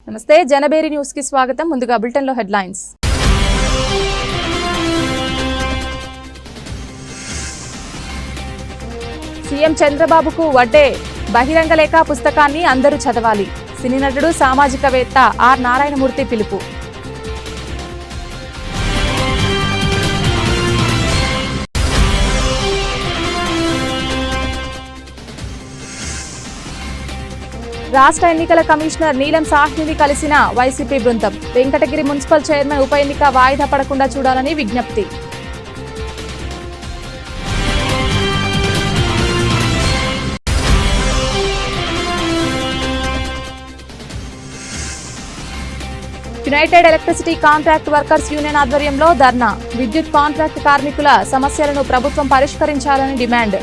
నమస్తే జనబేరి న్యూస్ కి స్వాగతం. ముందుగా బులెటిన్ లో హెడ్లైన్స్. సీఎం చంద్రబాబుకు వడ్డే బహిరంగ లేఖ పుస్తకాన్ని అందరూ చదవాలి. సినీ నటుడు సామాజికవేత్త ఆర్ నారాయణమూర్తి పిలుపు. రాష్ట్ర ఎన్నికల కమిషనర్ నీలం సాహ్నిని కలిసిన వైసీపీ బృందం. వెంకటగిరి మున్సిపల్ చైర్మన్ ఉప ఎన్నిక వాయిదా పడకుండా చూడాలని విజ్ఞప్తి. United electricity contract workers union ఆధ్వర్యంలో ధర్నా. విద్యుత్ కాంట్రాక్ట్ కార్మికుల సమస్యలను ప్రభుత్వం పరిష్కరించాలని డిమాండ్.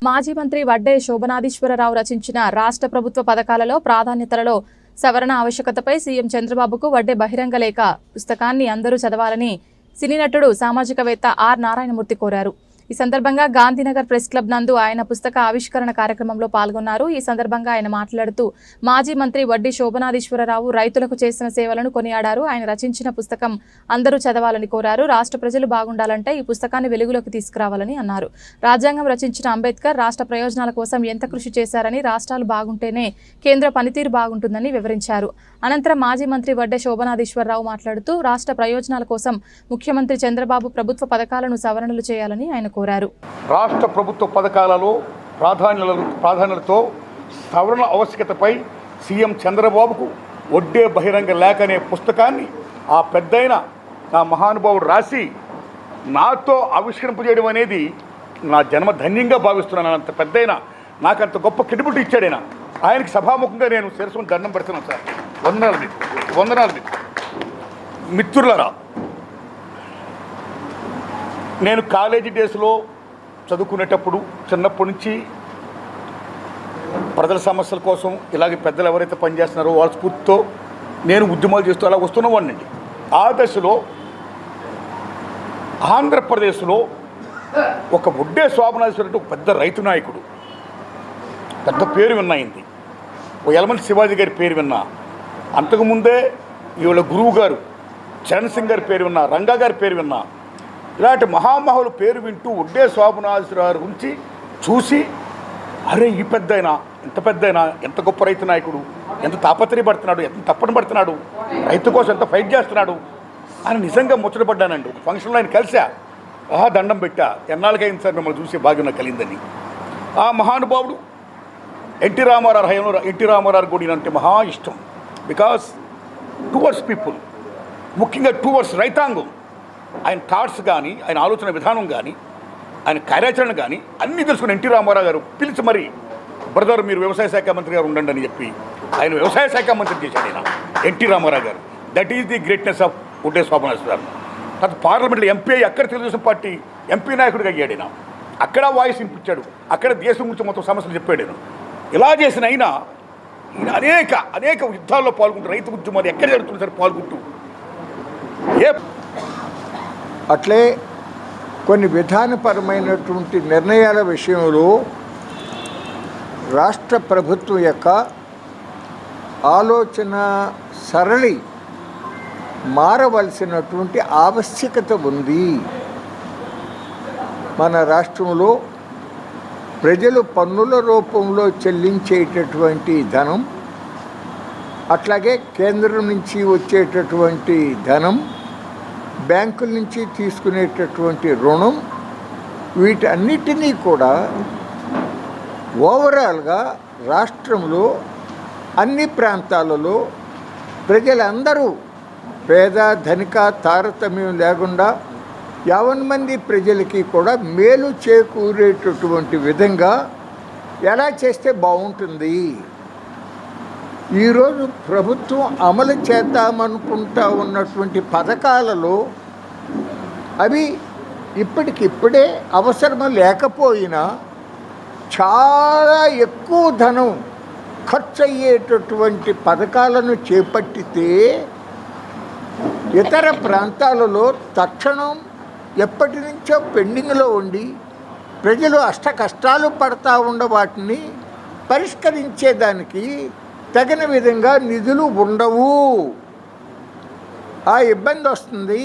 మాజీ మంత్రి వడ్డే శోభనాధీశ్వరరావు రచించిన రాష్ట్ర ప్రభుత్వ పథకాలలో ప్రాధాన్యతలలో సవరణ ఆవశ్యకతపై సీఎం చంద్రబాబుకు వడ్డే బహిరంగ లేఖ పుస్తకాన్ని అందరూ చదవాలని సినీ నటుడు సామాజికవేత్త ఆర్ నారాయణమూర్తి కోరారు. ఈ సందర్భంగా గాంధీనగర్ ప్రెస్ క్లబ్ నందు ఆయన పుస్తక ఆవిష్కరణ కార్యక్రమంలో పాల్గొన్నారు. ఈ సందర్భంగా ఆయన మాట్లాడుతూ మాజీ మంత్రి వడ్డీ శోభనాధీశ్వరరావు రైతులకు చేసిన సేవలను కొనియాడారు. ఆయన రచించిన పుస్తకం అందరూ చదవాలని కోరారు. రాష్ట్ర ప్రజలు బాగుండాలంటే ఈ పుస్తకాన్ని వెలుగులోకి తీసుకురావాలని అన్నారు. రాజ్యాంగం రచించిన అంబేద్కర్ రాష్ట్ర ప్రయోజనాల కోసం ఎంత కృషి చేశారని, రాష్ట్రాలు బాగుంటేనే కేంద్ర పనితీరు బాగుంటుందని వివరించారు. అనంతరం మాజీ మంత్రి వడ్డే శోభనాధీశ్వరరావు మాట్లాడుతూ రాష్ట్ర ప్రయోజనాల కోసం ముఖ్యమంత్రి చంద్రబాబు ప్రభుత్వ పథకాలను సవరణలు చేయాలని ఆయన కోరారు. రాష్ట్ర ప్రభుత్వ పథకాలలో ప్రాధాన్యతతో సవరణ ఆవశ్యకతపై సీఎం చంద్రబాబుకు వడ్డే బహిరంగ లేఖ అనే పుస్తకాన్ని ఆ పెద్దయిన నా మహానుభావుడు రాసి నాతో ఆవిష్కరింపజేయడం అనేది నా జన్మ ధన్యంగా భావిస్తున్నాను. అంత పెద్దయిన నాకు అంత గొప్ప క్రెడిబిలిటీ ఇచ్చాడైనా ఆయనకి సభాముఖంగా నేను శిరస్సును దండం పెడుతున్నాను సార్. వందనాలు మిత్రులరా. నేను కాలేజీ డేస్లో చదువుకునేటప్పుడు చిన్నప్పటి నుంచి ప్రజల సమస్యల కోసం ఇలాగే పెద్దలు ఎవరైతే పనిచేస్తున్నారో వాళ్ళ స్ఫూర్తితో నేను ఉద్యమాలు చేస్తూ అలా వస్తున్నవాడినండి. ఆ దశలో ఆంధ్రప్రదేశ్లో ఒక వడ్డే శోభనాధీశ్వరుడు ఒక పెద్ద రైతు నాయకుడు, పెద్ద పేరు విన్నాయింది. ఓ యలమంచి శివాజీ గారి పేరు విన్నా, అంతకుముందే ఈవిడ గురువు గారు చరణ్ సింగ్ గారి పేరు విన్నా, రంగా గారి పేరు విన్నా. ఇలాంటి మహామహుల పేరు వింటూ వడ్డే శోభనాధీశ్వరరావు గురించి చూసి అరే ఈ పెద్దయినా ఎంత పెద్దయినా ఎంత గొప్ప రైతు నాయకుడు, ఎంత తాపత్రయపడుతున్నాడు, ఎంత తప్పని పడుతున్నాడు, రైతు కోసం ఎంత ఫైట్ చేస్తున్నాడు అని నిజంగా ముచ్చటపడ్డానండి. ఒక ఫంక్షన్లో ఆయన కలిసా, దండం పెట్టా, ఎన్నాళ్ళకైంది సార్ మిమ్మల్ని చూసి భాగ్యం నాకు కలిగిందని. ఆ మహానుభావుడు ఎన్టీ రామారావు హయాంలో ఎన్టీ రామారావు కూడా అంటే మహా ఇష్టం. బికాస్ టువర్డ్స్ పీపుల్, ముఖ్యంగా టువర్డ్స్ రైతాంగం ఆయన థాట్స్ కానీ, ఆయన ఆలోచన విధానం కానీ, ఆయన కార్యాచరణ కానీ అన్నీ తెలుసుకుని ఎన్టీ రామారావు గారు పిలిచి మరి బ్రదర్ మీరు వ్యవసాయ శాఖ మంత్రి గారు ఉండండి అని చెప్పి ఆయన వ్యవసాయ శాఖ మంత్రి చేశాడు ఆయన ఎన్టీ రామారావు గారు. That is the greatness of Vadde Sobhanadheeswararao. తర్వాత పార్లమెంట్లో ఎంపీ అక్కడ తెలుగుదేశం పార్టీ ఎంపీ నాయకుడిగా అయ్యాడు ఆయన. అక్కడ వాయిస్ వినిపించాడు, అక్కడ దేశం గురించి మొత్తం సమస్యలు చెప్పాడు ఆయన. ఇలా చేసిన ఆయన అనేక యుద్ధాల్లో పాల్గొంటూ రైతు ఉద్యమాలు ఎక్కడ జరుగుతుంది సరే పాల్గొంటూ అట్లే కొన్ని విధానపరమైనటువంటి నిర్ణయాల విషయంలో రాష్ట్ర ప్రభుత్వం యొక్క ఆలోచన సరళి మారవలసినటువంటి ఆవశ్యకత ఉంది. మన రాష్ట్రంలో ప్రజలు పన్నుల రూపంలో చెల్లించేటటువంటి ధనం, అట్లాగే కేంద్రం నుంచి వచ్చేటటువంటి ధనం, బ్యాంకుల నుంచి తీసుకునేటటువంటి రుణం, వీటన్నిటినీ కూడా ఓవరాల్గా రాష్ట్రంలో అన్ని ప్రాంతాలలో ప్రజలందరూ పేద ధనిక తారతమ్యం లేకుండా 50 మంది ప్రజలకి కూడా మేలు చేకూరేటటువంటి విధంగా ఎలా చేస్తే బాగుంటుంది. ఈరోజు ప్రభుత్వం అమలు చేద్దామనుకుంటా ఉన్నటువంటి పథకాలలో అవి ఇప్పటికిప్పుడే అవసరం లేకపోయినా చాలా ఎక్కువ ధనం ఖర్చు అయ్యేటటువంటి పథకాలను చేపట్టితే ఇతర ప్రాంతాలలో తక్షణం ఎప్పటి నుంచో పెండింగ్లో ఉండి ప్రజలు అష్ట కష్టాలు పడతా ఉండ వాటిని పరిష్కరించేదానికి తగిన విధంగా నిధులు ఉండవు, ఆ ఇబ్బంది వస్తుంది.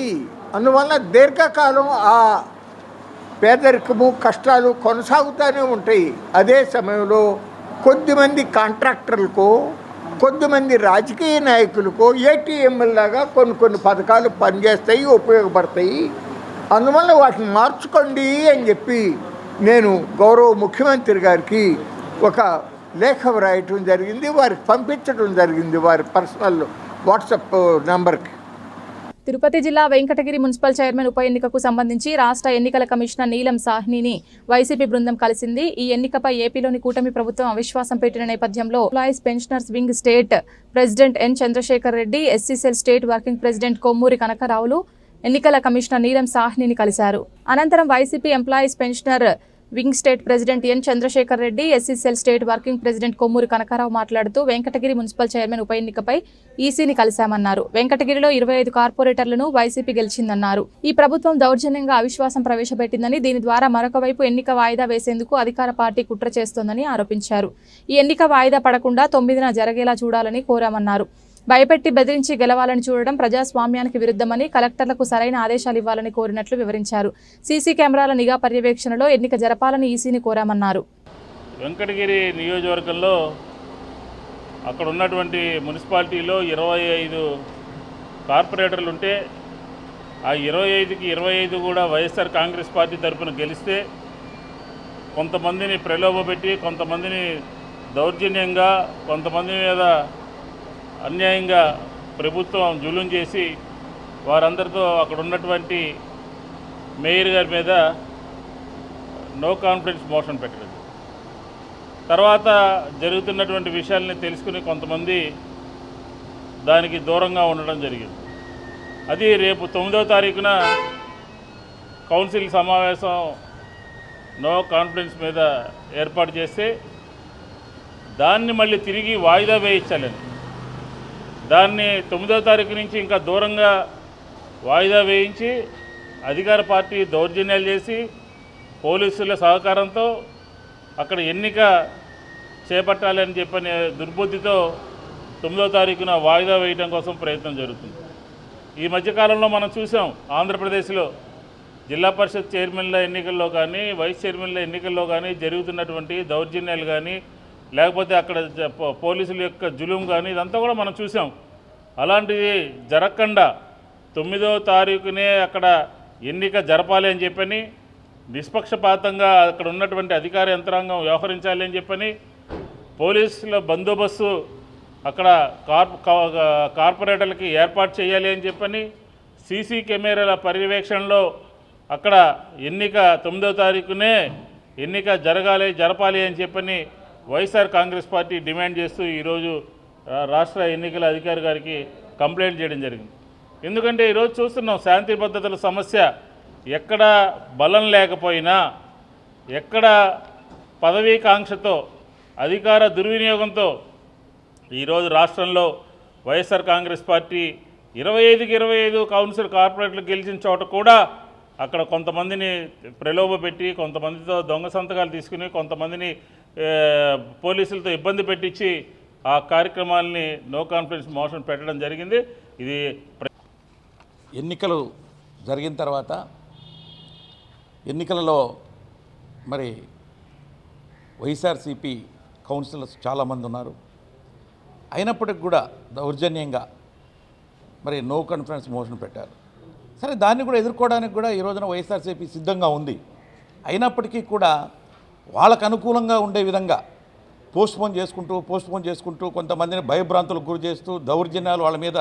అందువల్ల దీర్ఘకాలం ఆ పేదరికము కష్టాలు కొనసాగుతూనే ఉంటాయి. అదే సమయంలో కొద్దిమంది కాంట్రాక్టర్లకు, కొద్దిమంది రాజకీయ నాయకులకు ఏటీఎంలాగా కొన్ని పథకాలు పనిచేస్తాయి, ఉపయోగపడతాయి. అందువల్ల వాటిని మార్చుకోండి అని చెప్పి నేను గౌరవ ముఖ్యమంత్రి గారికి ఒక లేఖ వ్రాయటం జరిగింది, వారికి పంపించడం జరిగింది వారి పర్సనల్ వాట్సాప్ నెంబర్కి. తిరుపతి జిల్లా వెంకటగిరి మున్సిపల్ చైర్మన్ ఉప ఎన్నికకు సంబంధించి రాష్ట్ర ఎన్నికల కమిషనర్ నీలం సాహ్నిని వైసీపీ బృందం కలిసింది. ఈ ఎన్నికపై ఏపీలోని కూటమి ప్రభుత్వం అవిశ్వాసం పెట్టిన నేపథ్యంలో employees pensioners wing state president N Chandrasekhar Reddy, SC cell state working president Kommuri కనకరావులు ఎన్నికల కమిషనర్ నీలం సాహ్నిని కలిశారు. అనంతరం YCP employees pensioner wing state president N Chandrasekhar Reddy, SC cell state working president Kommuri Kanakarao మాట్లాడుతూ వెంకటగిరి మున్సిపల్ చైర్మన్ ఉప ఎన్నికపై ఈసీని కలిశామన్నారు. వెంకటగిరిలో 25 కార్పొరేటర్లను వైసీపీ గెలిచిందన్నారు. ఈ ప్రభుత్వం దౌర్జన్యంగా అవిశ్వాసం ప్రవేశపెట్టిందని, దీని ద్వారా మరొక వైపు ఎన్నిక వాయిదా వేసేందుకు అధికార పార్టీ కుట్ర చేస్తోందని ఆరోపించారు. ఈ ఎన్నిక వాయిదా పడకుండా 9న జరిగేలా చూడాలని కోరామన్నారు. భయపెట్టి బెదిరించి గెలవాలని చూడడం ప్రజాస్వామ్యానికి విరుద్ధమని, కలెక్టర్లకు సరైన ఆదేశాలు ఇవ్వాలని కోరినట్లు వివరించారు. సీసీ కెమెరాల నిఘా పర్యవేక్షణలో ఎన్నిక జరపాలని ఈసీని కోరామన్నారు. వెంకటగిరి నియోజకవర్గంలో అక్కడ ఉన్నటువంటి మున్సిపాలిటీలో 25 కార్పొరేటర్లు ఉంటే ఆ 25కి 25 కూడా వైఎస్ఆర్ కాంగ్రెస్ పార్టీ తరఫున గెలిస్తే కొంతమందిని ప్రలోభపెట్టి, కొంతమందిని దౌర్జన్యంగా, కొంతమంది మీద అన్యాయంగా ప్రభుత్వం జులుం చేసి వారందరితో అక్కడ ఉన్నటువంటి మేయర్ గారి మీద నో కాన్ఫిడెన్స్ మోషన్ పెట్టడం. తర్వాత జరుగుతున్నటువంటి విషయాల్ని తెలుసుకుని కొంతమంది దానికి దూరంగా ఉండడం జరిగింది. అది రేపు 9వ తారీఖున కౌన్సిల్ సమావేశం నో కాన్ఫిడెన్స్ మీద ఏర్పాటు చేస్తే దాన్ని మళ్ళీ తిరిగి వాయిదా వేయించాలని, దాన్ని 9వ తారీఖు నుంచి ఇంకా దూరంగా వాయిదా వేయించి అధికార పార్టీ దౌర్జన్యాలు చేసి పోలీసుల సహకారంతో అక్కడ ఎన్నిక చేపట్టాలని చెప్పని దుర్బుద్ధితో 9వ తారీఖున వాయిదా వేయడం కోసం ప్రయత్నం జరుగుతుంది. ఈ మధ్యకాలంలో మనం చూసాం, ఆంధ్రప్రదేశ్లో జిల్లా పరిషత్ చైర్మన్ల ఎన్నికల్లో కానీ, వైస్ చైర్మన్ల ఎన్నికల్లో కానీ జరుగుతున్నటువంటి దౌర్జన్యాలు కానీ, లేకపోతే అక్కడ పోలీసుల యొక్క జులుం కానీ ఇదంతా కూడా మనం చూసాం. అలాంటిది జరగకుండా 9వ తారీఖునే అక్కడ ఎన్నిక జరపాలి అని చెప్పని, నిష్పక్షపాతంగా అక్కడ ఉన్నటువంటి అధికార యంత్రాంగం వ్యవహరించాలి అని చెప్పని, పోలీసుల బందోబస్తు అక్కడ కార్పొరేటర్లకి ఏర్పాటు చేయాలి అని చెప్పని, సీసీ కెమెరాల పర్యవేక్షణలో అక్కడ ఎన్నిక 9వ తారీఖునే ఎన్నిక జరపాలి అని చెప్పని వైఎస్ఆర్ కాంగ్రెస్ పార్టీ డిమాండ్ చేస్తూ ఈరోజు రాష్ట్ర ఎన్నికల అధికారి గారికి కంప్లైంట్ చేయడం జరిగింది. ఎందుకంటే ఈరోజు చూస్తున్నాం, శాంతి భద్రతల సమస్య ఎక్కడ బలం లేకపోయినా, ఎక్కడ పదవీకాంక్షతో, అధికార దుర్వినియోగంతో ఈరోజు రాష్ట్రంలో వైఎస్ఆర్ కాంగ్రెస్ పార్టీ 25కి 25 కౌన్సిల్ కార్పొరేట్లు గెలిచిన చోట కూడా అక్కడ కొంతమందిని ప్రలోభపెట్టి, కొంతమందితో దొంగ సంతకాలు తీసుకుని, కొంతమందిని పోలీసులతో ఇబ్బంది పెట్టించి ఆ కార్యక్రమాలని నో కాన్ఫిడెన్స్ మోషన్ పెట్టడం జరిగింది. ఇది ఎన్నికలు జరిగిన తర్వాత ఎన్నికలలో మరి వైఎస్ఆర్సీపీ కౌన్సిలర్స్ చాలామంది ఉన్నారు. అయినప్పటికి కూడా దౌర్జన్యంగా మరి నో కాన్ఫిడెన్స్ మోషన్ పెట్టారు. సరే, దాన్ని కూడా ఎదుర్కోవడానికి కూడా ఈ రోజున వైఎస్ఆర్సీపీ సిద్ధంగా ఉంది. అయినప్పటికీ కూడా వాళ్ళకు అనుకూలంగా ఉండే విధంగా పోస్ట్పోన్ చేసుకుంటూ కొంతమందిని భయభ్రాంతులకు గురి చేస్తూ దౌర్జన్యాలు వాళ్ళ మీద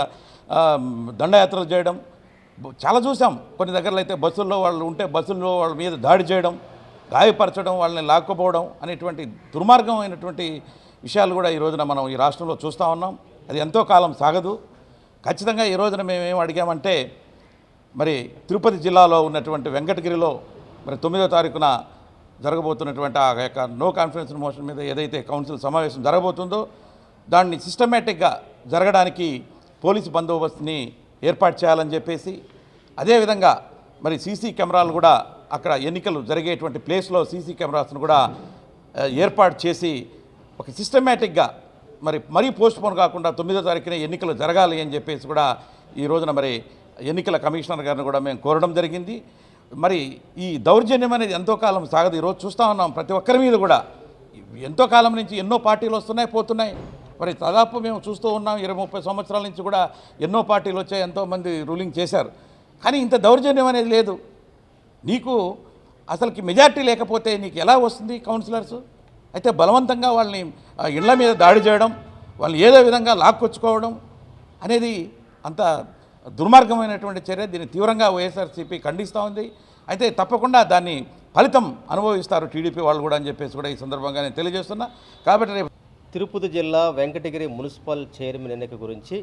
దండయాత్రలు చేయడం చాలా చూసాం. కొన్ని దగ్గరలో అయితే బస్సుల్లో వాళ్ళు ఉంటే బస్సుల్లో వాళ్ళ మీద దాడి చేయడం, గాయపరచడం, వాళ్ళని లాక్కుపోవడం అనేటువంటి దుర్మార్గమైనటువంటి విషయాలు కూడా ఈ రోజున మనం ఈ రాష్ట్రంలో చూస్తూ ఉన్నాం. అది ఎంతో కాలం సాగదు. ఖచ్చితంగా ఈ రోజున మేము ఏం అడిగామంటే, మరి తిరుపతి జిల్లాలో ఉన్నటువంటి వెంకటగిరిలో మరి 9వ తారీఖున జరగబోతున్నటువంటి ఆ యొక్క నో కాన్ఫిడెన్స్ మోషన్ మీద ఏదైతే కౌన్సిల్ సమావేశం జరగబోతుందో దాన్ని సిస్టమేటిక్గా జరగడానికి పోలీసు బందోబస్తుని ఏర్పాటు చేయాలని చెప్పేసి, అదేవిధంగా మరి సీసీ కెమెరాలు కూడా అక్కడ ఎన్నికలు జరిగేటువంటి ప్లేస్లో సీసీ కెమెరాస్ను కూడా ఏర్పాటు చేసి ఒక సిస్టమేటిక్గా మరీ పోస్ట్పోన్ కాకుండా 9వ తారీఖున ఎన్నికలు జరగాలి అని చెప్పేసి కూడా ఈ రోజున మరి ఎన్నికల కమిషనర్ గారిని కూడా మేము కోరడం జరిగింది. మరి ఈ దౌర్జన్యం అనేది ఎంతో కాలం సాగదు. ఈరోజు చూస్తూ ఉన్నాం ప్రతి ఒక్కరి మీద కూడా ఎంతో కాలం నుంచి ఎన్నో పార్టీలు వస్తున్నాయి పోతున్నాయి. మరి దాదాపు మేము చూస్తూ ఉన్నాం 20-30 సంవత్సరాల నుంచి కూడా ఎన్నో పార్టీలు వచ్చాయి, ఎంతోమంది రూలింగ్ చేశారు. కానీ ఇంత దౌర్జన్యం అనేది లేదు. నీకు అసలుకి మెజార్టీ లేకపోతే నీకు ఎలా వస్తుంది కౌన్సిలర్స్? అయితే బలవంతంగా వాళ్ళని ఇళ్ల మీద దాడి చేయడం, వాళ్ళని ఏదో విధంగా లాక్కొచ్చుకోవడం అనేది అంత దుర్మార్గమైనటువంటి చర్య. దీన్ని తీవ్రంగా వైఎస్ఆర్సీపీ ఖండిస్తూ ఉంది. అయితే తప్పకుండా దాన్ని ఫలితం అనుభవిస్తారు టీడీపీ వాళ్ళు కూడా అని చెప్పేసి కూడా ఈ సందర్భంగా నేను తెలియజేస్తున్నా. కాబట్టి రేపు తిరుపతి జిల్లా వెంకటగిరి మున్సిపల్ చైర్మన్ ఎన్నిక గురించి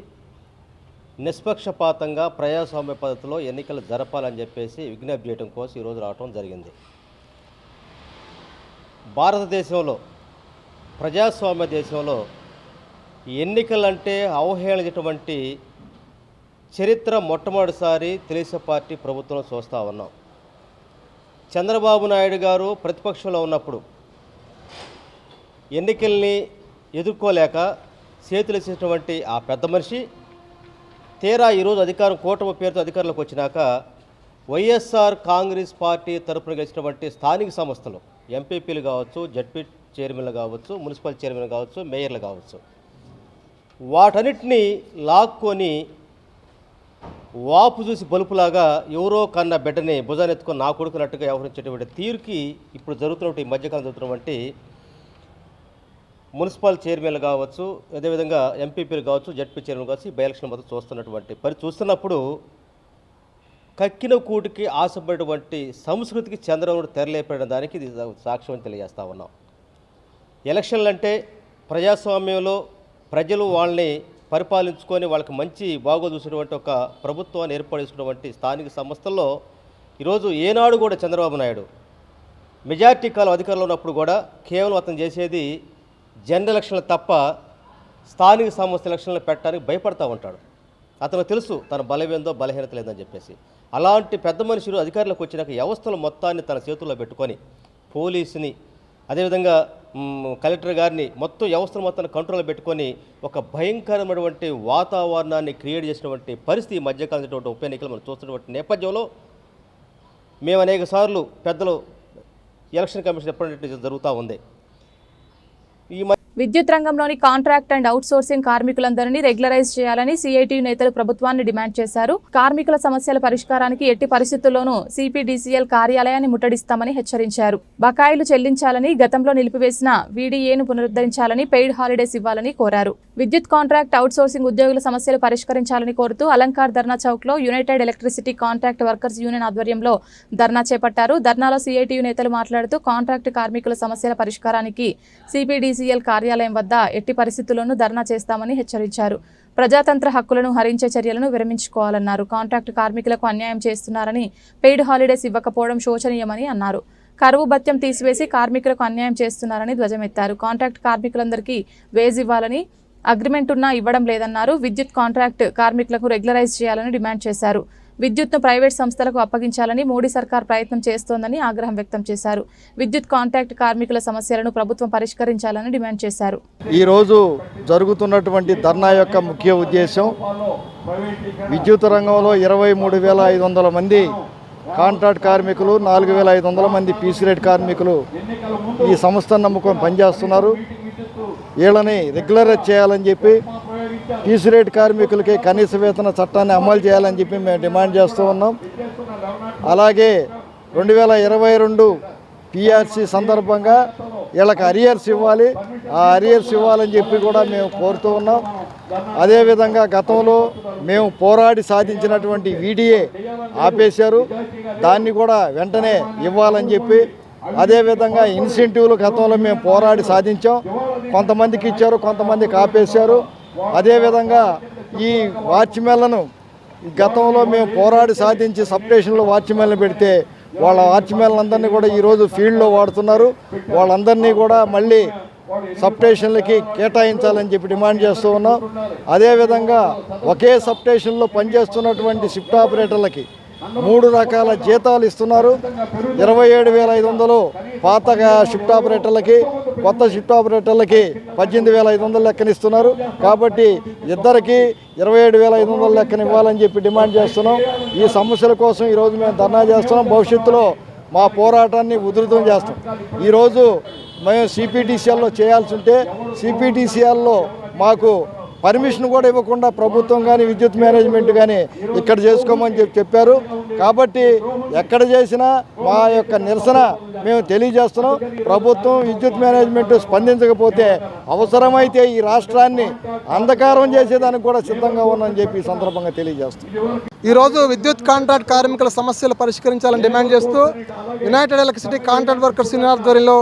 నిష్పక్షపాతంగా ప్రజాస్వామ్య పద్ధతిలో ఎన్నికలు జరపాలని చెప్పేసి విజ్ఞప్తి చేయడం కోసం ఈరోజు రావడం జరిగింది. భారతదేశంలో ప్రజాస్వామ్య దేశంలో ఎన్నికలంటే అవహేళించేటువంటి చరిత్ర మొట్టమొదటిసారి తెలుగుదేశం పార్టీ ప్రభుత్వంలో చూస్తూ ఉన్నాం. చంద్రబాబు నాయుడు గారు ప్రతిపక్షంలో ఉన్నప్పుడు ఎన్నికల్ని ఎదుర్కోలేక చేతులెత్తేటువంటి ఆ పెద్ద మనిషి తీరా ఈరోజు కూటమి పేరుతో అధికారంలోకి వచ్చినాక వైఎస్ఆర్ కాంగ్రెస్ పార్టీ తరపున గెలిచినటువంటి స్థానిక సంస్థలు ఎంపీపీలు కావచ్చు, జడ్పీ చైర్మన్లు కావచ్చు, మున్సిపల్ చైర్మన్లు కావచ్చు, మేయర్లు కావచ్చు, వాటన్నిటినీ లాక్కొని వాపు చూసి బలుపులాగా ఎవరో కన్న బిడ్డని భుజానెత్తుకొని నా కొడుకున్నట్టుగా వ్యవహరించేటువంటి తీరుకి ఇప్పుడు జరుగుతున్నటువంటి ఈ మధ్యకాలం జరుగుతున్నటువంటి మున్సిపల్ చైర్మన్లు కావచ్చు, అదేవిధంగా ఎంపీపీలు కావచ్చు, జడ్పీ చైర్మన్ కావచ్చు, ఈ బై ఎలక్షన్ మొత్తం చూస్తున్నటువంటి చూస్తున్నప్పుడు కక్కిన కూటికి ఆశపడేటువంటి సంస్కృతికి చంద్రబాబు తెరలేపడిన దానికి ఇది సాక్ష్యం తెలియజేస్తూ ఉన్నాం. ఎలక్షన్లు అంటే ప్రజాస్వామ్యంలో ప్రజలు వాళ్ళని పరిపాలించుకొని వాళ్ళకి మంచి బాగోదు చూసేటువంటి ఒక ప్రభుత్వాన్ని ఏర్పడేసుకున్నటువంటి స్థానిక సంస్థల్లో ఈరోజు ఏనాడు కూడా చంద్రబాబు నాయుడు మెజార్టీ కాలం అధికారంలో ఉన్నప్పుడు కూడా కేవలం అతను చేసేది జనరల్ ఎలక్షన్లు తప్ప స్థానిక సంస్థ ఎలక్షన్లు పెట్టడానికి భయపడతా ఉంటాడు. అతను తెలుసు తన బలమేందో బలహీనత లేదని చెప్పేసి. అలాంటి పెద్ద మనుషులు అధికారులకు వచ్చినాక వ్యవస్థల మొత్తాన్ని తన చేతుల్లో పెట్టుకొని పోలీసుని, అదేవిధంగా కలెక్టర్ గారిని మొత్తం వ్యవస్థల మొత్తాన్ని కంట్రోల్లో పెట్టుకొని ఒక భయంకరమైనటువంటి వాతావరణాన్ని క్రియేట్ చేసినటువంటి పరిస్థితి ఈ మధ్యకాలం ఉప ఎన్నికలు మనం చూస్తున్నటువంటి నేపథ్యంలో మేము అనేక సార్లు పెద్దలు ఎలక్షన్ కమిషన్ ఎప్పటి జరుగుతూ ఉంది. విద్యుత్ రంగంలోని కాంట్రాక్ట్ అండ్ అవుట్ సోర్సింగ్ కార్మికులందరినీ రెగ్యులరైజ్ చేయాలని సిఐటియు నేతలు ప్రభుత్వాన్ని డిమాండ్ చేశారు. కార్మికుల సమస్యల పరిష్కారానికి ఎట్టి పరిస్థితుల్లోనూ సిపిడిసిఎల్ కార్యాలయాన్ని ముట్టడిస్తామని హెచ్చరించారు. బకాయిలు చెల్లించాలని, గతంలో నిలిపివేసిన వీడీఏను పునరుద్ధరించాలని, పెయిడ్ హాలిడేస్ ఇవ్వాలని కోరారు. విద్యుత్ కాంట్రాక్ట్ అవుట్ సోర్సింగ్ ఉద్యోగుల సమస్యలు పరిష్కరించాలని కోరుతూ అలంకార్ ధర్నా చౌక్ లో United electricity contract workers union ఆధ్వర్యంలో ధర్నా చేపట్టారు. ధర్నాలో సిఐటియు నేతలు మాట్లాడుతూ కాంట్రాక్ట్ కార్మికుల సమస్యల పరిష్కారానికి సిపిడిసిఎల్ కార్యాలయం వద్ద ఎట్టి పరిస్థితుల్లోనూ ధర్నా చేస్తామని హెచ్చరించారు. ప్రజాతంత్ర హక్కులను హరించే చర్యలను విరమించుకోవాలన్నారు. కాంట్రాక్ట్ కార్మికులకు అన్యాయం చేస్తున్నారని, పెయిడ్ హాలిడేస్ ఇవ్వకపోవడం శోచనీయమని అన్నారు. కరువు భత్యం తీసివేసి కార్మికులకు అన్యాయం చేస్తున్నారని ధ్వజమెత్తారు. కాంట్రాక్ట్ కార్మికులందరికీ వేజ్ ఇవ్వాలని, అగ్రిమెంట్ ఉన్నా ఇవ్వడం లేదన్నారు. విద్యుత్ కాంట్రాక్ట్ కార్మికులకు రెగ్యులరైజ్ చేయాలని డిమాండ్ చేశారు. విద్యుత్ను ప్రైవేట్ సంస్థలకు అప్పగించాలని మోడీ సర్కార్ ప్రయత్నం చేస్తోందని ఆగ్రహం వ్యక్తం చేశారు. విద్యుత్ కాంట్రాక్ట్ కార్మికుల సమస్యలను ప్రభుత్వం పరిష్కరించాలని డిమాండ్ చేశారు. ఈరోజు జరుగుతున్నటువంటి ధర్నా యొక్క ముఖ్య ఉద్దేశం విద్యుత్ రంగంలో 23,500 మంది కాంట్రాక్ట్ కార్మికులు, 4,500 మంది పీసీ రేట్ కార్మికులు ఈ సంస్థను నమ్ముకొని పనిచేస్తున్నారు. వీళ్ళని రెగ్యులరైజ్ చేయాలని చెప్పి, పీసీ రేట్ కార్మికులకి కనీస వేతన చట్టాన్ని అమలు చేయాలని చెప్పి మేము డిమాండ్ చేస్తూ ఉన్నాం. అలాగే 2022 పిఆర్సీ సందర్భంగా వీళ్ళకి అరియర్స్ ఇవ్వాలి, ఆ అరియర్స్ ఇవ్వాలని చెప్పి కూడా మేము కోరుతూ ఉన్నాం. అదేవిధంగా గతంలో మేము పోరాడి సాధించినటువంటి వీడిఏ ఆపేశారు, దాన్ని కూడా వెంటనే ఇవ్వాలని చెప్పి, అదేవిధంగా ఇన్సెంటివ్లు గతంలో మేము పోరాడి సాధించాం, కొంతమందికి ఇచ్చారు, కొంతమందికి ఆపేశారు. అదేవిధంగా ఈ వాచ్మెన్లను గతంలో మేము పోరాడి సాధించి సబ్స్టేషన్లో వాచ్మెన్లు పెడితే వాళ్ళ వాచ్మెన్లందరినీ కూడా ఈరోజు ఫీల్డ్లో వాడుతున్నారు. వాళ్ళందరినీ కూడా మళ్ళీ సబ్స్టేషన్లకి కేటాయించాలని చెప్పి డిమాండ్ చేస్తూ ఉన్నాం. అదేవిధంగా ఒకే సబ్స్టేషన్లో పనిచేస్తున్నటువంటి షిఫ్ట్ ఆపరేటర్లకి 3 రకాల జీతాలు ఇస్తున్నారు. 27,500 పాత షిఫ్ట్ ఆపరేటర్లకి, కొత్త షిఫ్ట్ ఆపరేటర్లకి 18,500 లెక్కనిస్తున్నారు. కాబట్టి ఇద్దరికి 27,500 లెక్కన ఇవ్వాలని చెప్పి డిమాండ్ చేస్తున్నాం. ఈ సమస్యల కోసం ఈరోజు మేము ధర్నా చేస్తున్నాం. భవిష్యత్తులో మా పోరాటాన్ని ఉధృతం చేస్తాం. ఈరోజు మేము సిపిటిసిఎల్లో చేయాల్సి ఉంటే సిపిటిసిఎల్లో మాకు పర్మిషన్ కూడా ఇవ్వకుండా ప్రభుత్వం కానీ విద్యుత్ మేనేజ్మెంట్ కానీ ఇక్కడ చేసుకోమని చెప్పారు. కాబట్టి ఎక్కడ చేసినా మా యొక్క నిరసన మేము తెలియజేస్తున్నాం. ప్రభుత్వం విద్యుత్ మేనేజ్మెంట్ స్పందించకపోతే అవసరమైతే ఈ రాష్ట్రాన్ని అంధకారం చేసేదానికి కూడా సిద్ధంగా ఉన్నామని చెప్పి ఈ సందర్భంగా తెలియజేస్తున్నాం. ఈరోజు విద్యుత్ కాంట్రాక్ట్ కార్మికుల సమస్యలు పరిష్కరించాలని డిమాండ్ చేస్తూ United electricity contract workers union ఆధ్వర్యంలో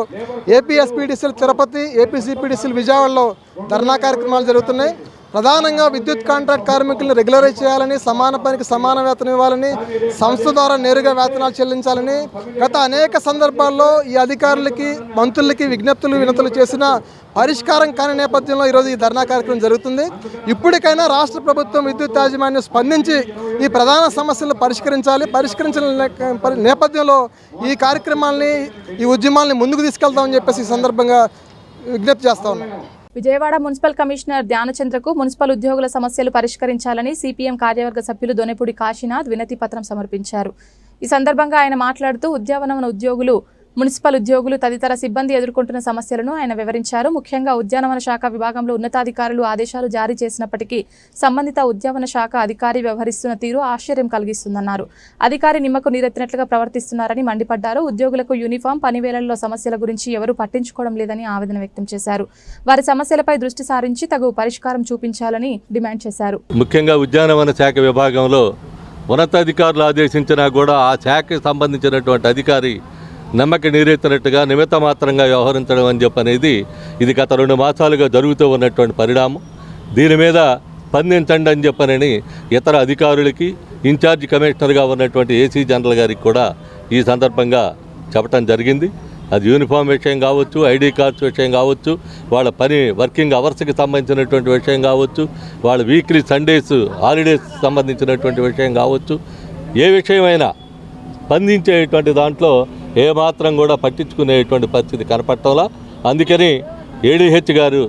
ఏపీఎస్పీడీసీఎల్ తిరుపతి, ఏపీసీపీడీసీఎల్ విజయవాడలో ధర్నా కార్యక్రమాలు జరుగుతున్నాయి. ప్రధానంగా విద్యుత్ కాంట్రాక్ట్ కార్మికులను రెగ్యులరైజ్ చేయాలని, సమాన పనికి సమాన వేతనం ఇవ్వాలని, సంస్థ ద్వారా నేరుగా వేతనాలు చెల్లించాలని గత అనేక సందర్భాల్లో ఈ అధికారులకి, మంత్రులకి వినతులు చేసిన పరిష్కారం కాని నేపథ్యంలో ఈరోజు ఈ ధర్నా కార్యక్రమం జరుగుతుంది. ఇప్పటికైనా రాష్ట్ర ప్రభుత్వం విద్యుత్ యాజమాన్యం స్పందించి ఈ ప్రధాన సమస్యలను పరిష్కరించిన నేపథ్యంలో ఈ కార్యక్రమాలని, ఈ ఉద్యమాల్ని ముందుకు తీసుకెళ్తామని చెప్పేసి ఈ సందర్భంగా విజ్ఞప్తి చేస్తా ఉన్నాం. విజయవాడ మున్సిపల్ కమిషనర్ ధ్యానచంద్రకు మున్సిపల్ ఉద్యోగుల సమస్యలు పరిష్కరించాలని సిపిఎం కార్యవర్గ సభ్యులు దొనెపూడి కాశీనాథ్ వినతి పత్రం సమర్పించారు. ఈ సందర్భంగా ఆయన మాట్లాడుతూ ఉద్యానవన ఉద్యోగులు, మున్సిపల్ ఉద్యోగులు తదితర సిబ్బంది ఎదుర్కొంటున్న సమస్యలను ఆయన వివరించారు. ముఖ్యంగా ఉద్యానవన శాఖ విభాగంలో ఉన్నతాధికారులు ఆదేశాలు జారీ చేసినప్పటికీ సంబంధిత ఉద్యానవన శాఖ అధికారి వ్యవహరిస్తున్న తీరు ఆశ్చర్యం కలిగిస్తుందన్నారు. అధికారి నిమ్మకు నీరెత్తినట్లుగా ప్రవర్తిస్తున్నారని మండిపడ్డారు. ఉద్యోగులకు యూనిఫామ్, పనివేళల్లో సమస్యల గురించి ఎవరూ పట్టించుకోవడం లేదని ఆవేదన వ్యక్తం చేశారు. వారి సమస్యలపై దృష్టి సారించి తగు పరిష్కారం చూపించాలని డిమాండ్ చేశారు. ముఖ్యంగా ఉద్యానవన శాఖ విభాగంలో ఉన్నతాధికారులు ఆదేశించినా కూడా ఆ శాఖకి సంబంధించినటువంటి అధికారి నమ్మక నీరెత్తినట్టుగా నిమిత్త మాత్రంగా వ్యవహరించడం అని చెప్పనేది ఇది గత 2 మాసాలుగా జరుగుతూ ఉన్నటువంటి పరిణామం. దీని మీద స్పందించండి అని చెప్పనని ఇతర అధికారులకి, ఇన్ఛార్జ్ కమిషనర్గా ఉన్నటువంటి ఏసీ జనరల్ గారికి కూడా ఈ సందర్భంగా చెప్పడం జరిగింది. అది యూనిఫామ్ విషయం కావచ్చు, ఐడి కార్డ్స్ విషయం కావచ్చు, వాళ్ళ వర్కింగ్ అవర్స్కి సంబంధించినటువంటి విషయం కావచ్చు, వాళ్ళ వీక్లీ సండేస్ హాలిడేస్ సంబంధించినటువంటి విషయం కావచ్చు, ఏ విషయమైనా స్పందించేటువంటి దాంట్లో ఏమాత్రం కూడా పట్టించుకునేటువంటి పరిస్థితి కనపడటంలా. అందుకని ఏడీహెచ్ గారు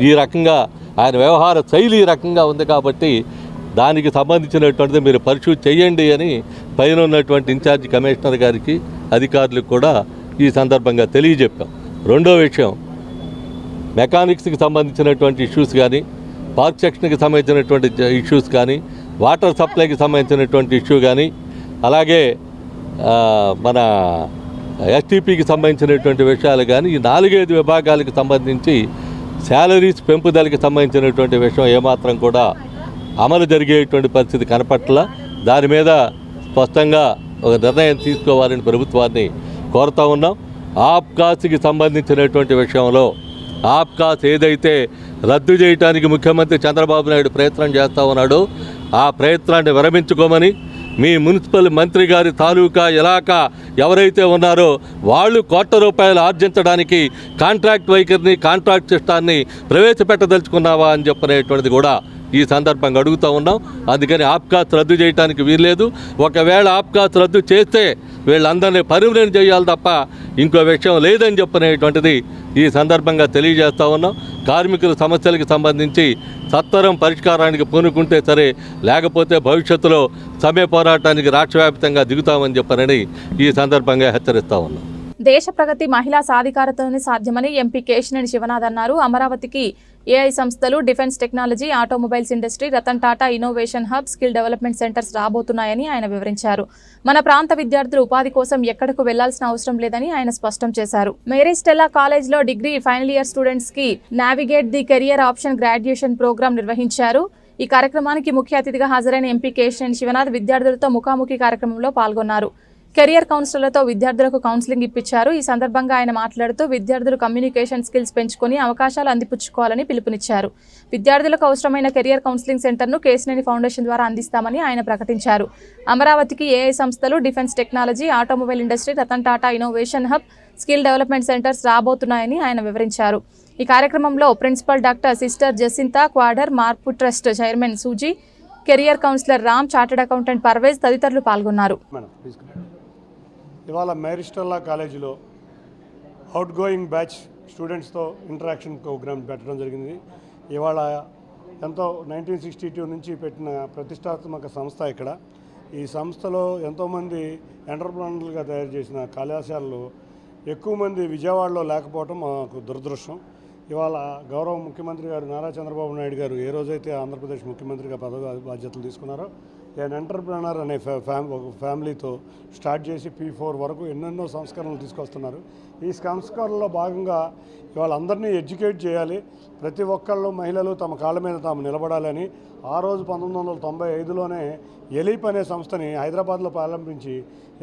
ఈ రకంగా ఆయన వ్యవహార శైలి ఈ రకంగా ఉంది కాబట్టి దానికి సంబంధించినటువంటిది మీరు పరిశీలి చేయండి అని పైన ఉన్నటువంటి ఇన్ఛార్జ్ కమిషనర్ గారికి, అధికారులకు కూడా ఈ సందర్భంగా తెలియజెప్పాం. రెండో విషయం, మెకానిక్స్కి సంబంధించినటువంటి ఇష్యూస్ కానీ, పార్క్ సెక్షన్కి సంబంధించినటువంటి ఇష్యూస్ కానీ, వాటర్ సప్లైకి సంబంధించినటువంటి ఇష్యూ కానీ, అలాగే మన ఎస్టీపీకి సంబంధించినటువంటి విషయాలు కానీ, ఈ 4-5 విభాగాలకు సంబంధించి శాలరీస్ పెంపుదలకి సంబంధించినటువంటి విషయం ఏమాత్రం కూడా అమలు జరిగేటువంటి పరిస్థితి కనపట్ల. దాని మీద స్పష్టంగా ఒక నిర్ణయం తీసుకోవాలని ప్రభుత్వాన్ని కోరుతా ఉన్నాం. ఆప్కాస్కి సంబంధించినటువంటి విషయంలో ఆప్కాస్ ఏదైతే రద్దు చేయడానికి ముఖ్యమంత్రి చంద్రబాబు నాయుడు ప్రయత్నం చేస్తూ ఉన్నాడో ఆ ప్రయత్నాన్ని విరమించుకోమని, మీ మున్సిపల్ మంత్రి గారి తాలూకా ఇలాకా ఎవరైతే ఉన్నారో వాళ్ళు ₹1,00,00,000 ఆర్జించడానికి కాంట్రాక్ట్ వైఖరిని, కాంట్రాక్ట్ సిస్టాన్ని ప్రవేశపెట్టదలుచుకున్నావా అని చెప్పనేటువంటిది కూడా ఈ సందర్భంగా అడుగుతూ ఉన్నాం. అందుకని ఆప్కాస్ రద్దు చేయడానికి వీల్లేదు. ఒకవేళ ఆప్కాస్ రద్దు చేస్తే వీళ్ళందరినీ పర్మనెంట్ చేయాలి తప్ప ఇంకో విషయం లేదని చెప్పనేటువంటిది ఈ సందర్భంగా తెలియజేస్తూ ఉన్నాం. కార్మికుల సమస్యలకు సంబంధించి సత్వరం పరిష్కారానికి పూనుకుంటే సరే, లేకపోతే భవిష్యత్తులో సమ్మె పోరాటానికి రాష్ట్రవ్యాప్తంగా దిగుతామని చెప్పనని ఈ సందర్భంగా హెచ్చరిస్తూ ఉన్నాం. దేశ ప్రగతి మహిళా సాధికారతనే సాధ్యమని ఎంపీ కేశినేని శివనాథ్ అన్నారు. అమరావతికి ఏఐ సంస్థలు, defence technology, automobiles industry, Ratan Tata innovation hub, skill development centres రాబోతున్నాయని ఆయన వివరించారు. మన ప్రాంత విద్యార్థులు ఉపాధి కోసం ఎక్కడకు వెళ్లాల్సిన అవసరం లేదని ఆయన స్పష్టం చేశారు. మేరీ స్టెల్లా కాలేజ్లో డిగ్రీ ఫైనల్ ఇయర్ స్టూడెంట్స్ కి navigate the career option graduation program నిర్వహించారు. ఈ కార్యక్రమానికి ముఖ్య అతిథిగా హాజరైన ఎంపీ కేశినేని శివనాథ్ విద్యార్థులతో ముఖాముఖి కార్యక్రమంలో పాల్గొన్నారు. కెరియర్ కౌన్సిలర్లతో విద్యార్థులకు కౌన్సిలింగ్ ఇప్పించారు. ఈ సందర్భంగా ఆయన మాట్లాడుతూ విద్యార్థులు కమ్యూనికేషన్ స్కిల్స్ పెంచుకొని అవకాశాలు అందిపుచ్చుకోవాలని పిలుపునిచ్చారు. విద్యార్థులకు అవసరమైన కెరియర్ కౌన్సిలింగ్ సెంటర్ను కేశినేని ఫౌండేషన్ ద్వారా అందిస్తామని ఆయన ప్రకటించారు. అమరావతికి ఏఐ సంస్థలు, defence technology, automobile industry, Ratan Tata innovation hub, skill development centres రాబోతున్నాయని ఆయన వివరించారు. ఈ కార్యక్రమంలో principal doctor sister Jacintha Quadros, Marpu trust chairman Suzy, career counsellor Ram, chartered accountant Parvez తదితరులు పాల్గొన్నారు. ఇవాళ మేరిస్టల్లా కాలేజీలో అవుట్ గోయింగ్ బ్యాచ్ స్టూడెంట్స్తో ఇంటరాక్షన్ ప్రోగ్రామ్ పెట్టడం జరిగింది. ఇవాళ ఎంతో 1962 నుంచి పెట్టిన ప్రతిష్టాత్మక సంస్థ ఇక్కడ. ఈ సంస్థలో ఎంతోమంది ఎంటర్ప్రెన్యూర్లుగా తయారు చేసిన కళాశాలలు ఎక్కువ మంది విజయవాడలో లేకపోవడం మాకు దురదృష్టం. ఇవాళ గౌరవ ముఖ్యమంత్రి గారు నారా చంద్రబాబు నాయుడు గారు ఏ రోజైతే ఆంధ్రప్రదేశ్ ముఖ్యమంత్రిగా పదవి బాధ్యతలు తీసుకున్నారో నేను ఎంటర్ప్రెన్యూర్ అనే ఫ్యామిలీతో స్టార్ట్ చేసి P4 వరకు ఎన్నెన్నో సంస్కరణలు తీసుకొస్తున్నారు. ఈ సంస్కరణలో భాగంగా ఇవాళ అందరినీ ఎడ్యుకేట్ చేయాలి, ప్రతి ఒక్కళ్ళు మహిళలు తమ కాళ్ళ మీద తాము నిలబడాలని ఆ రోజు 1995లోనే ఎలీప్ అనే సంస్థని హైదరాబాద్లో ప్రారంభించి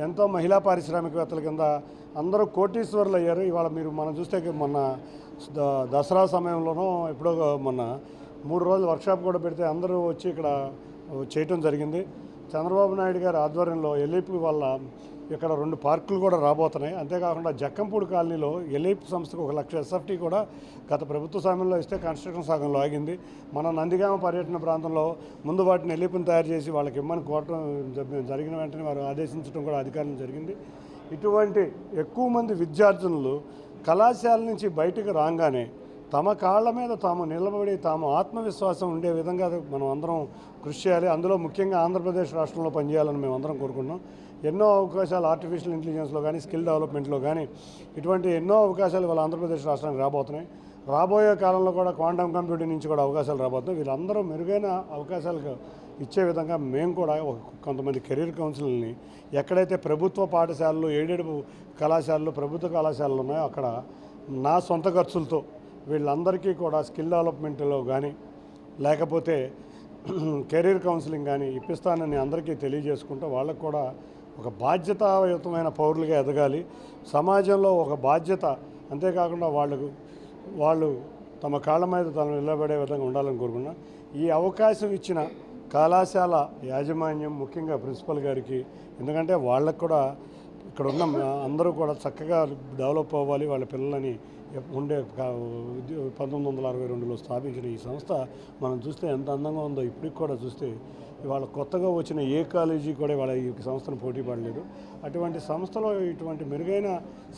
ఎంతో మహిళా పారిశ్రామికవేత్తల కింద అందరూ కోటీశ్వరులు అయ్యారు. ఇవాళ మనం చూస్తే మొన్న దసరా సమయంలోనూ ఎప్పుడో మొన్న 3 రోజులు వర్క్షాప్ కూడా పెడితే అందరూ వచ్చి ఇక్కడ చేయటం జరిగింది. చంద్రబాబు నాయుడు గారి ఆధ్వర్యంలో ఎలీప్ వల్ల ఇక్కడ 2 పార్కులు కూడా రాబోతున్నాయి. అంతేకాకుండా జక్కంపూడి కాలనీలో ఎలీప్ సంస్థకు 1 లక్ష SFT కూడా గత ప్రభుత్వ సమయంలో ఇస్తే కన్స్ట్రక్షన్ సగంలో ఆగింది. మన నందిగామ పర్యటన ప్రాంతంలో ముందు వాటిని ఎలీప్ని తయారు చేసి వాళ్ళకి ఇమ్మని కోరటం జరిగిన వెంటనే వారు ఆదేశించడం కూడా అధికారం జరిగింది. ఇటువంటి ఎక్కువ మంది విద్యార్థులు కళాశాల నుంచి బయటకు రాగానే తమ కాళ్ళ మీద తాము నిలబడి తాము ఆత్మవిశ్వాసం ఉండే విధంగా మనం అందరం కృషి చేయాలి. అందులో ముఖ్యంగా ఆంధ్రప్రదేశ్ రాష్ట్రంలో పనిచేయాలని మేము అందరం కోరుకుంటున్నాం. ఎన్నో అవకాశాలు ఆర్టిఫిషియల్ ఇంటెలిజెన్స్లో కానీ స్కిల్ డెవలప్మెంట్లో కానీ ఇటువంటి ఎన్నో అవకాశాలు వాళ్ళ ఆంధ్రప్రదేశ్ రాష్ట్రానికి రాబోతున్నాయి. రాబోయే కాలంలో కూడా క్వాంటమ్ కంప్యూటింగ్ నుంచి కూడా అవకాశాలు రాబోతున్నాయి. వీళ్ళందరూ మెరుగైన అవకాశాలకు ఇచ్చే విధంగా మేము కూడా కొంతమంది కెరీర్ కౌన్సిల్ని ఎక్కడైతే ప్రభుత్వ పాఠశాలలు, ఎయిడెడ్ కళాశాలలు, ప్రభుత్వ కళాశాలలు ఉన్నాయో అక్కడ నా సొంత ఖర్చులతో వీళ్ళందరికీ కూడా స్కిల్ డెవలప్మెంట్లో కానీ లేకపోతే కెరీర్ కౌన్సిలింగ్ కానీ ఇప్పిస్తానని అందరికీ తెలియజేసుకుంటూ వాళ్ళకు కూడా ఒక బాధ్యతాయుతమైన పౌరులుగా ఎదగాలి, సమాజంలో ఒక బాధ్యత, అంతేకాకుండా వాళ్ళు తమ కాళ్ళ మీద తను నిలబడే విధంగా ఉండాలని కోరుకున్నా. ఈ అవకాశం ఇచ్చిన కళాశాల యాజమాన్యం, ముఖ్యంగా ప్రిన్సిపల్ గారికి, ఎందుకంటే వాళ్ళకు కూడా ఇక్కడ ఉన్న అందరూ కూడా చక్కగా డెవలప్ అవ్వాలి, వాళ్ళ పిల్లలని ఉండే 1962లో స్థాపించిన ఈ సంస్థ మనం చూస్తే ఎంత అందంగా ఉందో ఇప్పటికి కూడా చూస్తే ఇవాళ కొత్తగా వచ్చిన ఏ కాలేజీ కూడా వాళ్ళ ఈ సంస్థను పోటీ పడలేదు. అటువంటి సంస్థలో ఇటువంటి మెరుగైన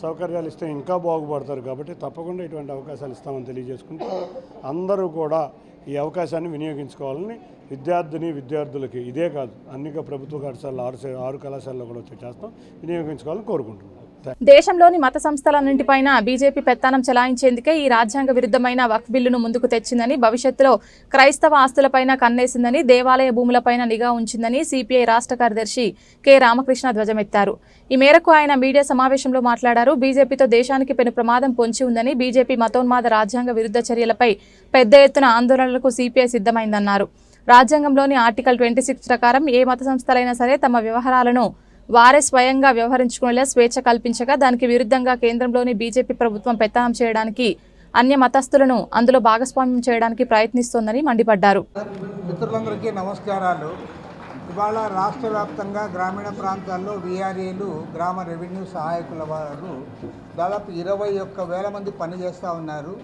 సౌకర్యాలు ఇస్తే ఇంకా బాగుపడతారు. కాబట్టి తప్పకుండా ఇటువంటి అవకాశాలు ఇస్తామని తెలియజేసుకుంటూ అందరూ కూడా ఈ అవకాశాన్ని వినియోగించుకోవాలని విద్యార్థులకి ఇదే కాదు అన్ని ప్రభుత్వ కళాశాలలో 6 కళాశాలలో కూడా చేస్తాం, వినియోగించుకోవాలని కోరుకుంటున్నాం. దేశంలోని మత సంస్థలన్నింటిపైన బీజేపీ పెత్తానం చెలాయించేందుకే ఈ రాజ్యాంగ విరుద్ధమైన వక్ఫ్ బిల్లును ముందుకు తెచ్చిందని, భవిష్యత్తులో క్రైస్తవ ఆస్తులపైన కన్నేసిందని, దేవాలయ భూములపైన నిఘా ఉంచిందని సిపిఐ రాష్ట్ర కార్యదర్శి కె రామకృష్ణ ధ్వజమెత్తారు. ఈ మేరకు ఆయన మీడియా సమావేశంలో మాట్లాడారు. బీజేపీతో దేశానికి పెను ప్రమాదం పొంచి ఉందని, బీజేపీ మతోన్మాద రాజ్యాంగ విరుద్ధ చర్యలపై పెద్ద ఎత్తున ఆందోళనలకు సిపిఐ సిద్ధమైందన్నారు. రాజ్యాంగంలోని ఆర్టికల్ 26 ప్రకారం ఏ మత సంస్థలైనా సరే తమ వ్యవహారాలను వారే స్వయంగా వ్యవహరించుకునేలా స్వేచ్ఛ కల్పించగా, దానికి విరుద్ధంగా కేంద్రంలోని బీజేపీ ప్రభుత్వం పెత్తనం చేయడానికి, అన్య మతస్థులను అందులో భాగస్వామ్యం చేయడానికి ప్రయత్నిస్తోందని మండిపడ్డారు. మిత్రులందరికీ నమస్కారాలు. ఇవాళ రాష్ట్ర వ్యాప్తంగా గ్రామీణ ప్రాంతాల్లో వీఆర్ఏలు, గ్రామ రెవెన్యూ సహాయకుల వారు దాదాపు 21,000 మంది పనిచేస్తూ ఉన్నారు.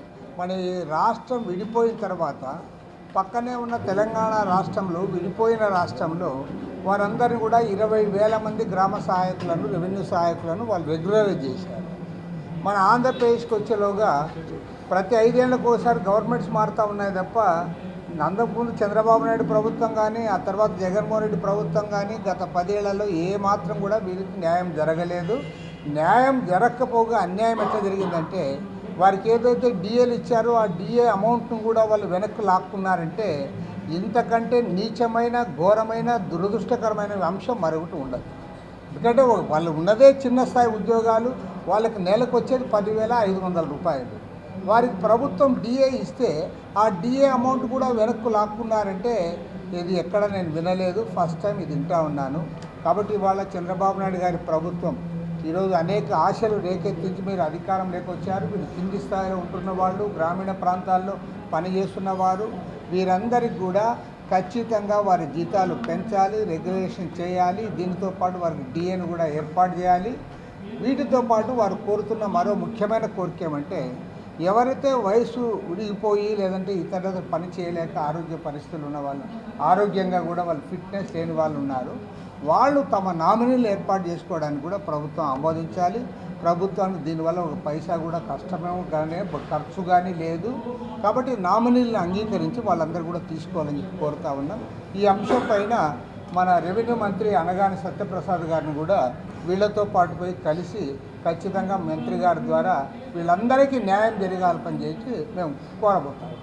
మన రాష్ట్రం విడిపోయిన తర్వాత పక్కనే ఉన్న తెలంగాణ రాష్ట్రంలో, విడిపోయిన రాష్ట్రంలో వారందరినీ కూడా 20,000 మంది గ్రామ సహాయకులను, రెవెన్యూ సహాయకులను వాళ్ళు రెగ్యులరైజ్ చేశారు. మన ఆంధ్రప్రదేశ్కి వచ్చేలోగా ప్రతి 5 ఏళ్ళకు ఒకసారి గవర్నమెంట్స్ మారుతూ ఉన్నాయి తప్ప, అంతకుముందు చంద్రబాబు నాయుడు ప్రభుత్వం కానీ, ఆ తర్వాత జగన్మోహన్ రెడ్డి ప్రభుత్వం కానీ గత 10 ఏళ్లలో ఏ మాత్రం కూడా వీరికి న్యాయం జరగలేదు. న్యాయం జరగకపోగా అన్యాయం ఎట్లా జరిగిందంటే, వారికి ఏదైతే డిఏలు ఇచ్చారో ఆ డిఏ అమౌంట్ను కూడా వాళ్ళు వెనక్కి లాక్కున్నారంటే, ఇంతకంటే నీచమైన, ఘోరమైన, దురదృష్టకరమైన అంశం మరొకటి ఉండదు. ఎందుకంటే వాళ్ళు ఉన్నదే చిన్న స్థాయి ఉద్యోగాలు, వాళ్ళకి నెలకు వచ్చేది 10,500 రూపాయలు. వారికి ప్రభుత్వం డిఏ ఇస్తే ఆ డిఏ అమౌంట్ కూడా వెనక్కు లాక్కున్నారంటే ఇది ఎక్కడ నేను వినలేదు, ఫస్ట్ టైం ఇది వింటా ఉన్నాను. కాబట్టి ఇవాళ చంద్రబాబు నాయుడు గారి ప్రభుత్వం ఈరోజు అనేక ఆశలు రేకెత్తించి మీరు అధికారం లేకొచ్చారు. మీరు కింది స్థాయిలో ఉంటున్న వాళ్ళు, గ్రామీణ ప్రాంతాల్లో పనిచేస్తున్న వారు, వీరందరికీ కూడా ఖచ్చితంగా వారి జీతాలు పెంచాలి, రెగ్యులేషన్ చేయాలి. దీనితో పాటు వారికి డిఏను కూడా ఏర్పాటు చేయాలి. వీటితో పాటు వారు కోరుతున్న మరో ముఖ్యమైన కోరిక ఏమంటే, ఎవరైతే వయసు ఉడిగిపోయి లేదంటే ఇతర పని చేయలేక ఆరోగ్య పరిస్థితులు ఉన్న వాళ్ళు, ఆరోగ్యంగా కూడా వాళ్ళు ఫిట్నెస్ లేని వాళ్ళు ఉన్నారు, వాళ్ళు తమ నామినీలు ఏర్పాటు చేసుకోవడానికి కూడా ప్రభుత్వం ఆమోదించాలి. ప్రభుత్వానికి దీనివల్ల ఒక పైసా కూడా కష్టమేమో కానీ ఖర్చు కానీ లేదు. కాబట్టి నామినీలను అంగీకరించి వాళ్ళందరూ కూడా తీసుకోవాలని చెప్పి కోరుతా ఉన్నాం. ఈ అంశం పైన మన రెవెన్యూ మంత్రి అనగాని సత్యప్రసాద్ గారిని కూడా వీళ్ళతో పాటు పోయి కలిసి ఖచ్చితంగా మంత్రి గారి ద్వారా వీళ్ళందరికీ న్యాయం జరగాలని చెప్పి మేము కోరబోతాం.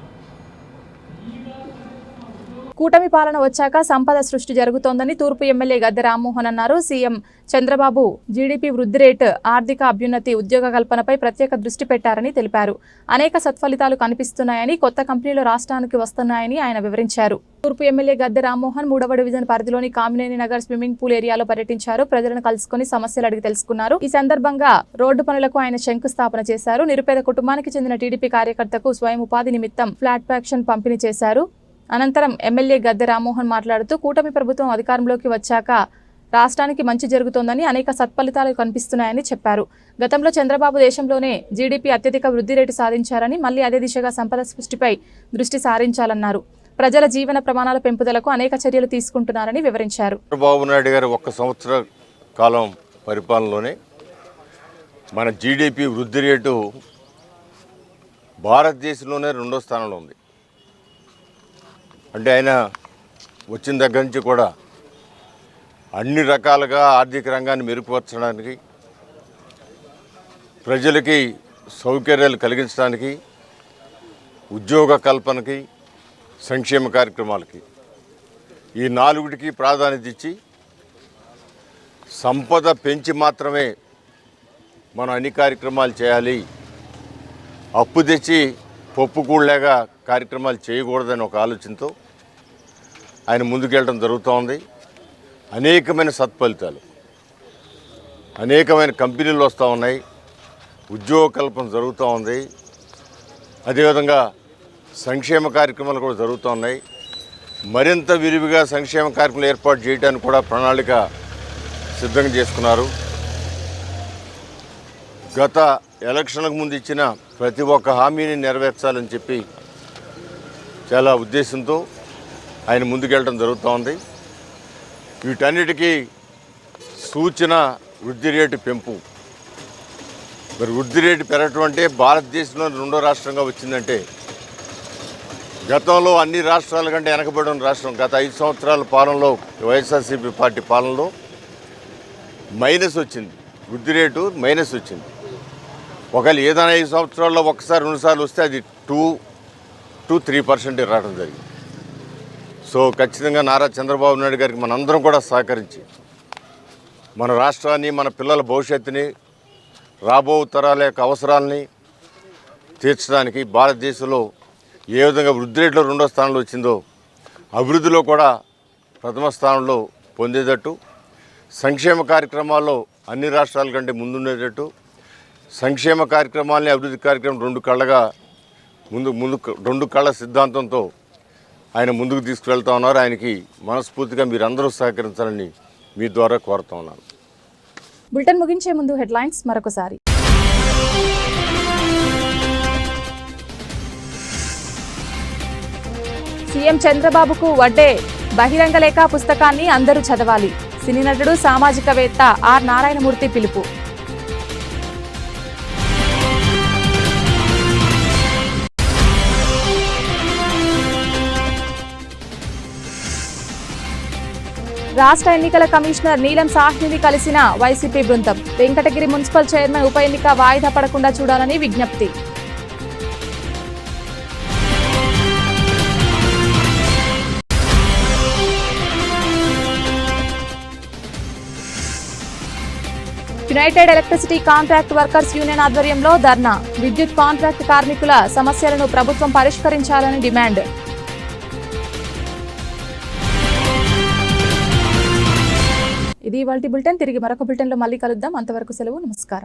కూటమి పాలన వచ్చాక సంపద సృష్టి జరుగుతోందని తూర్పు ఎమ్మెల్యే గద్దె రామ్మోహన్ అన్నారు. సీఎం చంద్రబాబు జీడీపీ వృద్ధి రేటు, ఆర్థిక అభ్యున్నతి, ఉద్యోగ కల్పనపై ప్రత్యేక దృష్టి పెట్టారని తెలిపారు. అనేక సత్ఫలితాలు కనిపిస్తున్నాయని, కొత్త కంపెనీలు రాష్ట్రానికి వస్తున్నాయని ఆయన వివరించారు. తూర్పు ఎమ్మెల్యే గద్దె రామ్మోహన్ 3వ డివిజన్ పరిధిలోని కామినేని నగర్ స్విమ్మింగ్ పూల్ ఏరియాలో పర్యటించారు. ప్రజలను కలుసుకుని సమస్యలు అడిగి తెలుసుకున్నారు. ఈ సందర్భంగా రోడ్డు పనులకు ఆయన శంకుస్థాపన చేశారు. నిరుపేద కుటుంబానికి చెందిన టీడీపీ కార్యకర్తకు స్వయం ఉపాధి నిమిత్తం ఫ్లాట్ ప్యాక్షన్ పంపిణీ చేశారు. అనంతరం ఎమ్మెల్యే గద్దె రామ్మోహన్ మాట్లాడుతూ కూటమి ప్రభుత్వం అధికారంలోకి వచ్చాక రాష్ట్రానికి మంచి జరుగుతోందని, అనేక సత్ఫలితాలు కనిపిస్తున్నాయని చెప్పారు. గతంలో చంద్రబాబు దేశంలోనే జీడీపీ అత్యధిక వృద్ధి రేటు సాధించారని, మళ్లీ అదే దిశగా సంపద సృష్టిపై దృష్టి సారించాలన్నారు. ప్రజల జీవన ప్రమాణాల పెంపుదలకు అనేక చర్యలు తీసుకుంటున్నారని వివరించారు. చంద్రబాబు నాయుడు గారు 1 సంవత్సర కాలం పరిపాలనలోనే మన జీడీపీ వృద్ధి రేటు భారతదేశంలోనే 2వ స్థానంలో ఉంది. అంటే ఆయన వచ్చిన దగ్గర నుంచి కూడా అన్ని రకాలుగా ఆర్థిక రంగాన్ని మెరుగుపరచడానికి, ప్రజలకి సౌకర్యాలు కలిగించడానికి, ఉద్యోగ కల్పనకి, సంక్షేమ కార్యక్రమాలకి ఈ 4టికి ప్రాధాన్యత ఇచ్చి సంపద పెంచి మాత్రమే మనం అన్ని కార్యక్రమాలు చేయాలి, అప్పు తెచ్చి పప్పు కూడలేగా కార్యక్రమాలు చేయకూడదని ఒక ఆలోచనతో ఆయన ముందుకెళ్ళడం జరుగుతూ ఉంది. అనేకమైన సత్ఫలితాలు, అనేకమైన కంపెనీలు వస్తూ ఉన్నాయి, ఉద్యోగ కల్పన జరుగుతూ ఉంది, అదేవిధంగా సంక్షేమ కార్యక్రమాలు కూడా జరుగుతూ ఉన్నాయి. మరింత విరివిగా సంక్షేమ కార్యక్రమాలు ఏర్పాటు చేయడానికి కూడా ప్రణాళిక సిద్ధంగా చేసుకున్నారు. గత ఎలక్షన్లకు ముందు ఇచ్చిన ప్రతి ఒక్క హామీని నెరవేర్చాలని చెప్పి చాలా ఉద్దేశంతో ఆయన ముందుకెళ్ళడం జరుగుతూ ఉంది. వీటన్నిటికీ సూచన వృద్ధి రేటు పెంపు. మరి వృద్ధి రేటు పెరగటం అంటే భారతదేశంలో 2వ రాష్ట్రంగా వచ్చిందంటే, గతంలో అన్ని రాష్ట్రాల కంటే వెనకబడిన రాష్ట్రం. గత 5 సంవత్సరాల పాలనలో వైఎస్ఆర్సీపీ పార్టీ పాలనలో మైనస్ వచ్చింది, వృద్ధి రేటు మైనస్ వచ్చింది. ఒకవేళ ఏదైనా 5 సంవత్సరాల్లో 1 సారి 2 సార్లు వస్తే అది 2-3% రావడం జరిగింది. సో ఖచ్చితంగా నారా చంద్రబాబు నాయుడు గారికి మనందరం కూడా సహకరించి మన రాష్ట్రాన్ని, మన పిల్లల భవిష్యత్తుని, రాబో తరాల యొక్క అవసరాలని తీర్చడానికి భారతదేశంలో ఏ విధంగా వృద్ధి రేట్లో 2వ స్థానంలో వచ్చిందో అభివృద్ధిలో కూడా ప్రథమ స్థానంలో పొందేటట్టు, సంక్షేమ కార్యక్రమాల్లో అన్ని రాష్ట్రాల కంటే ముందుండేటట్టు, సంక్షేమ కార్యక్రమాలని అభివృద్ధి కార్యక్రమం 2 కళ్ళగా ముందు 2 కళ్ళ సిద్ధాంతంతో ఆయన ముందుకు తీసుకువెళ్తా ఉన్నారు. ఆయనకి మనస్ఫూర్తిగా మీరందరూ సహకరించాలని మీ ద్వారా కోరుతా ఉన్నాను. బులెటిన్ ముగించే ముందు హెడ్లైన్స్ మరొకసారి. సీఎం చంద్రబాబుకు వడ్డే బహిరంగ లేఖ పుస్తకాన్ని అందరూ చదవాలి. సినీ నటుడు, సామాజికవేత్త ఆర్ నారాయణమూర్తి పిలుపు. రాష్ట్ర ఎన్నికల కమిషనర్ నీలం సాహ్నిని కలిసిన వైసీపీ బృందం. వెంకటగిరి మున్సిపల్ చైర్మన్ ఉప ఎన్నిక వాయిదా పడకుండా చూడాలని విజ్ఞప్తి. United electricity contract workers union ఆధ్వర్యంలో ధర్నా. విద్యుత్ కాంట్రాక్ట్ కార్మికుల సమస్యలను ప్రభుత్వం పరిష్కరించాలని డిమాండ్. ఇది ఇవాల్టి బులెటిన్. తిరిగి మరొక బులెటిన్లో మళ్ళీ కలుద్దాం. అంతవరకు సెలవు. నమస్కారం.